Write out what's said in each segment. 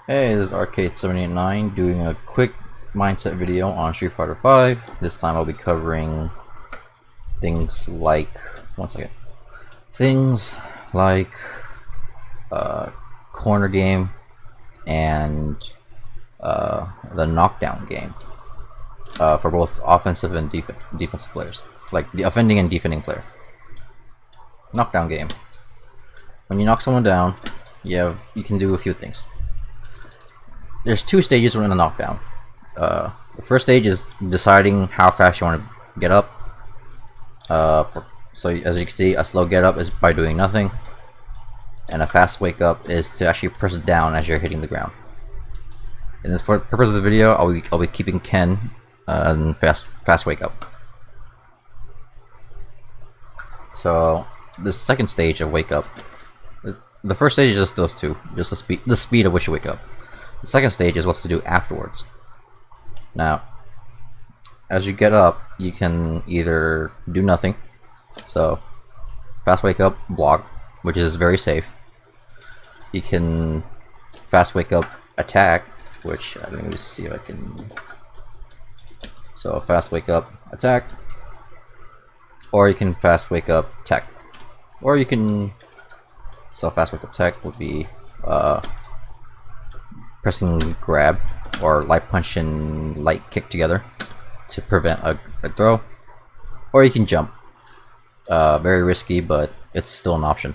Hey, this is Arcade789 doing a quick mindset video on Street Fighter 5. This time I'll be covering things like, things like corner game and the knockdown game for both offensive and defensive players, like the offending and defending player. Knockdown game. When you knock someone down, you can do a few things. There's two stages within a knockdown. The first stage is deciding how fast you want to get up. So as you can see, a slow get up is by doing nothing, and a fast wake up is to actually press down as you're hitting the ground. And for the purpose of the video, I'll be keeping Ken and fast wake up. So the second stage of wake up, the first stage is just those two, just the speed at which you wake up. The second stage is what to do afterwards. Now, as you get up, you can either do nothing, so fast wake up, block, which is very safe. You can fast wake up, attack, which let me see if I can. So fast wake up, attack, or you can fast wake up, tech, or you can. So fast wake up tech would be pressing grab or light punch and light kick together to prevent a throw, or you can jump. Very risky, but it's still an option.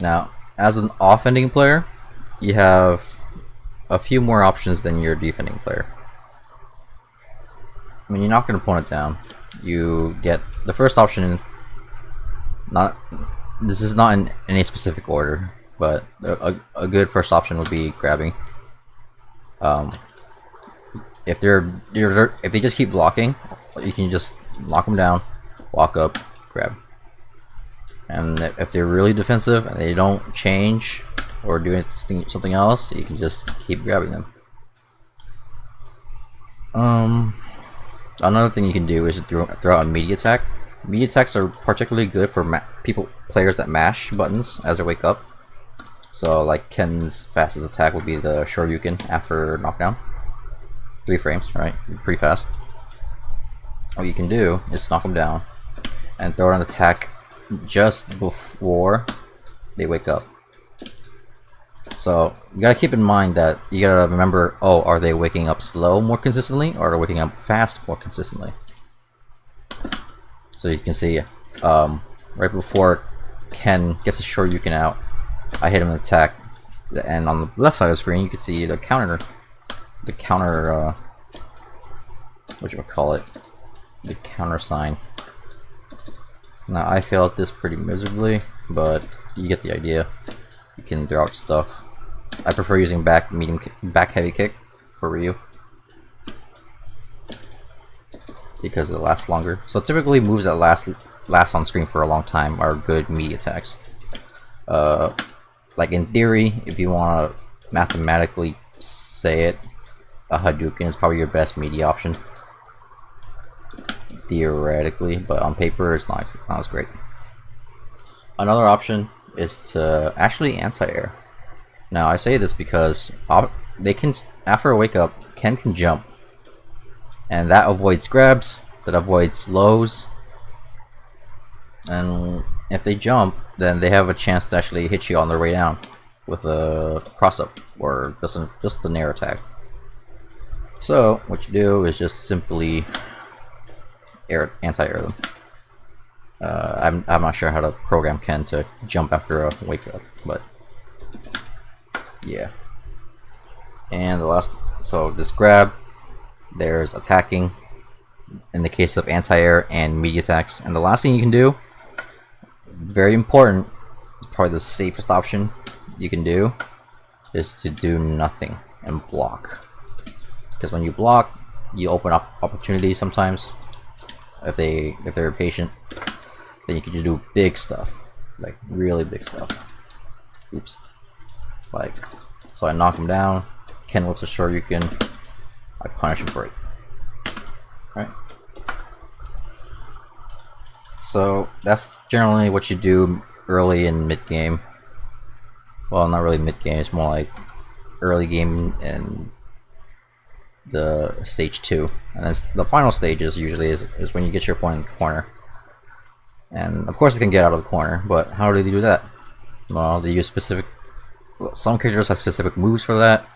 Now, as an offending player, you have a few more options than your defending player. When you knock an opponent down, you get the first option. This is not in any specific order, but a good first option would be grabbing. If they just keep blocking, you can just knock them down, walk up, grab. And if they're really defensive and they don't change or do something else, you can just keep grabbing them. Another thing you can do is throw out a media attack. Media attacks are particularly good for players that mash buttons as they wake up. So like Ken's fastest attack would be the Shoryuken after knockdown. 3 frames, right? Pretty fast. What you can do is knock them down and throw an attack just before they wake up. So you gotta keep in mind that you gotta remember, oh, are they waking up slow more consistently, or are they waking up fast more consistently? So you can see, right before Ken gets a Shoryuken out, I hit him with an attack, and on the left side of the screen you can see the counter, the counter sign. Now I failed this pretty miserably, but you get the idea. You can throw out stuff. I prefer using back heavy kick for Ryu because it lasts longer. So typically moves that last on screen for a long time are good media attacks. Like in theory, if you want to mathematically say it, a Hadouken is probably your best media option, theoretically, but on paper it's not as great. Another option is to actually anti-air. Now I say this because they can, after a wake up, Ken can jump, and that avoids grabs, that avoids lows, and if they jump, then they have a chance to actually hit you on their way down with a cross-up or just an air attack. So what you do is just simply anti-air them. I'm not sure how to program Ken to jump after a wake up, but yeah. And the last, so this grab, there's attacking in the case of anti-air and media attacks, and the last thing you can do, very important, it's probably the safest option you can do, is to do nothing and block. Because when you block, you open up opportunities sometimes. If they're patient, then you can just do big stuff, like really big stuff. Oops. Like, so I knock him down, Ken whips a Shoryuken, I punish him for it. Right? So that's generally what you do early and mid game. well, not really mid game. It's more like early game and the stage 2, and then the final stage is usually is when you get your opponent in the corner. And of course, they can get out of the corner, but how do they do that? Well, they use specific. Well, some characters have specific moves for that,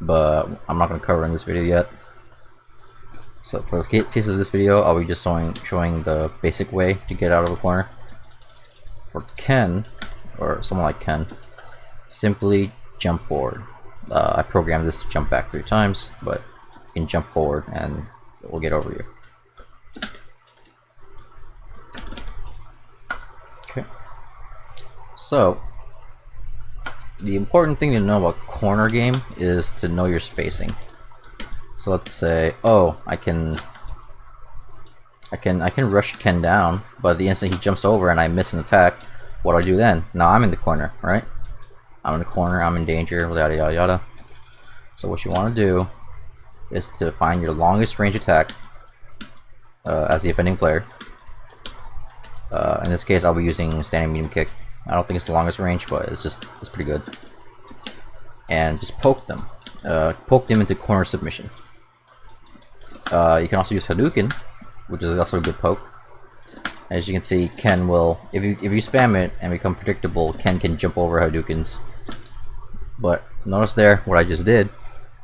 but I'm not going to cover in this video yet. So for the case of this video, I'll be just showing the basic way to get out of the corner. For Ken, or someone like Ken, simply jump forward. I programmed this to jump back 3 times, but you can jump forward and it will get over you. Okay. So, the important thing to know about corner game is to know your spacing. So let's say, oh, I can rush Ken down, but the instant he jumps over and I miss an attack, what do I do then? Now I'm in the corner, right? I'm in the corner, I'm in danger, yada yada yada. So what you want to do is to find your longest range attack as the offending player. In this case, I'll be using standing medium kick. I don't think it's the longest range, but it's pretty good. And just poke them. Poke them into corner submission. You can also use Hadouken, which is also a good poke. As you can see, Ken will, if you spam it and become predictable, Ken can jump over Hadoukens. But notice there, what I just did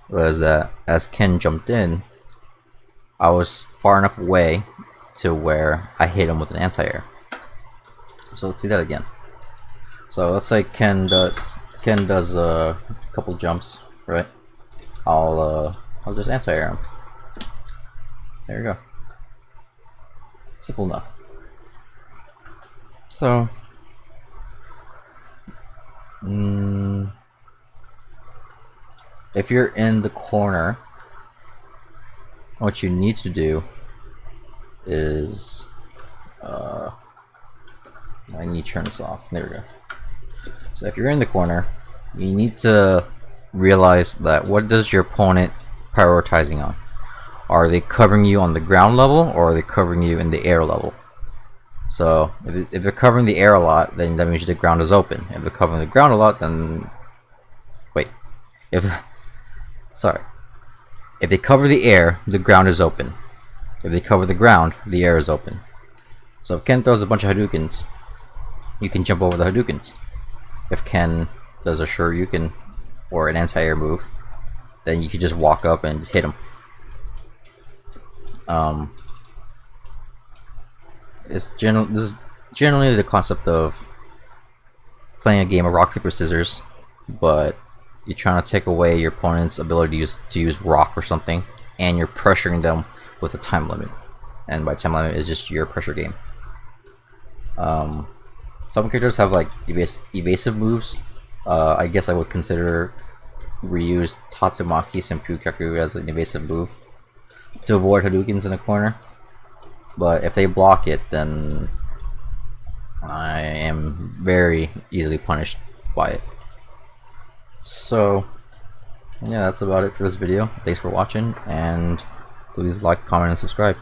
was that as Ken jumped in, I was far enough away to where I hit him with an anti-air. So let's see that again. So let's say Ken does a couple jumps, right? I'll just anti-air him. There you go. Simple enough. So if you're in the corner, what you need to do is I need to turn this off. There we go. So if you're in the corner, you need to realize that what does your opponent prioritizing on? Are they covering you on the ground level, or are they covering you in the air level? So if they're covering the air a lot, then that means the ground is open. If they're covering the ground a lot, then if they cover the air, the ground is open. If they cover the ground, the air is open. So if Ken throws a bunch of Hadoukens, you can jump over the Hadoukens. If Ken does a Shoryuken or an anti-air move, then you can just walk up and hit him. This is generally the concept of playing a game of rock paper scissors, but you're trying to take away your opponent's ability to use rock or something, and you're pressuring them with a time limit. And by time limit is just your pressure game. Some characters have like evasive moves. I guess I would consider reuse Tatsumaki Senpukyaku as an evasive move to avoid Hadoukens in the corner. But if they block it, then I am very easily punished by it. So yeah, that's about it for this video. Thanks for watching, and please like, comment, and subscribe.